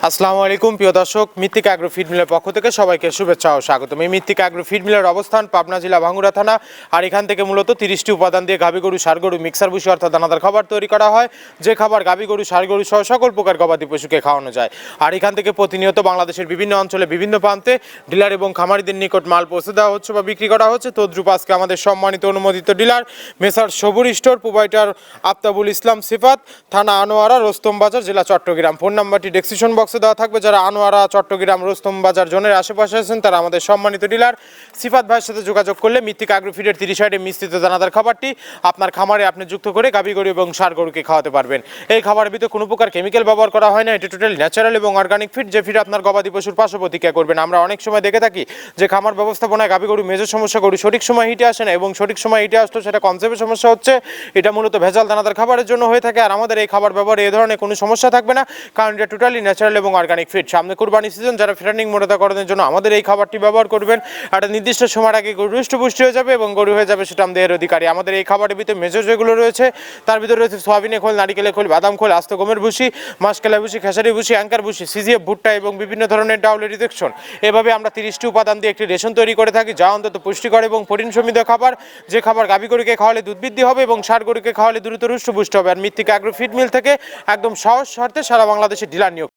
আসসালামু আলাইকুম প্রিয় দর্শক, মৃত্তিকা অ্যাগ্রো ফিড মিলের পক্ষ থেকে সবাইকে শুভেচ্ছা ও স্বাগতম। এই মৃত্তিকা অ্যাগ্রো ফিড মিলের অবস্থান পাবনা জেলা ভাঙ্গুড়া থানা। আর এখান থেকে মূলত 30টি উপাদান দিয়ে গাভী গরু, ষাঁড় গরু, মিক্সার ভুসি অর্থাৎ দানাদার খাবার তৈরি করা হয়, যে খাবার গাভী গরু, ষাঁড় গরু সহ সকল প্রকার গবাদি পশুকে খাওয়ানো যায়। আর এখান থেকে প্রতিনিয়ত বাংলাদেশের বিভিন্ন অঞ্চলে বিভিন্ন প্রান্তে ডিলার এবং খামারিদের নিকট মাল পৌঁছে দেওয়া হচ্ছে বা বিক্রি করা হচ্ছে। তদ্রুপ আজকে আমাদের সম্মানিত অনুমোদিত ডিলার মেসার সবুর স্টোর, প্রোভাইডার আফতাবুল ইসলাম সিফাত, থানা আনোয়ারা, রোস্তম বাজার, জেলা চট্টগ্রাম। ফোন নাম্বারটি ডেসক্রিপশন বক্সে দেওয়া থাকবে। যারা আনোয়ারা, চট্টগ্রাম, রোস্তম বাজার জোনের আশেপাশে আছেন তারা আমাদের সম্মানিত ডিলার সিফাত ভাইয়ের সাথে যোগাযোগ করলে মৃত্তিকা অ্যাগ্রো ফিডের 30 সাইডে মিশ্রিত দানাদার খাবারটি আপনার খামারে আপনি যুক্ত করে গাভী গরু এবং ষাঁড় গরুকে খাওয়াতে পারবেন। এই খাবারের ভিতরে কোনো প্রকার কেমিক্যাল ব্যবহার করা হয় না। এটি টোটালি ন্যাচারাল এবং অর্গানিক ফিড, যে ফিড আপনার গবাদি পশুর পার্শ্ব প্রতিক্রিয়া করবেন। আমরা অনেক সময় দেখে থাকি যে খামার ব্যবস্থাপনায় গাভী গরু মেজর সমস্যা, গরু সঠিক সময় হিটে আসে না, এবং সঠিক সময় হিটে আসলেও সেটা কনসেপ্টের সমস্যা হচ্ছে। এটা মূলত ভেজাল দানাদার খাবারের জন্য হয়ে থাকে। আর আমাদের এই খাবার ব্যবহারে এ ধরনের কোনো সমস্যা থাকবে না, কারণ এটা টোটালি ন্যাচারাল এবং অর্গানিক ফিড। সামনে কুরবানি সিজন, যারা ফ্যাটেনিং মোটাতাকরণের জন্য আমাদের এই খাবারটি ব্যবহার করবেন, একটা নির্দিষ্ট সময়ের আগে গরু হৃষ্টপুষ্ট হয়ে যাবে এবং গরু হয়ে যাবে সুঠাম দেহের অধিকারী। আমাদের এই খাবারের ভিতরে মেজর যেগুলো রয়েছে তার ভিতরে রয়েছে সয়াবিনের খোল, নারিকেলের খোল, বাদাম খোল, আস্ত গমের ভুসি, মাসকেলা ভুসি, খেসারি ভুসি, অ্যাঙ্কার ভুসি, সিজিএফ ভুট্টা এবং বিভিন্ন ধরনের ডাউলের রিজেকশন। এভাবে আমরা 30টি উপাদান দিয়ে একটি রেশন তৈরি করে থাকি, যা অন্তত পুষ্টিকর এবং প্রোটিন সমৃদ্ধ খাবার, যে খাবার গাভী গরুকে খাওয়ালে দুধ বৃদ্ধি হবে এবং ষাঁড় গরুকে খাওয়ালে দ্রুত হৃষ্টপুষ্ট হবে। আর মৃত্তিকা অ্যাগ্রো ফিড মিল থেকে একদম সহজ শর্তে সারা বাংলাদেশে ডিলার নিয়োগ।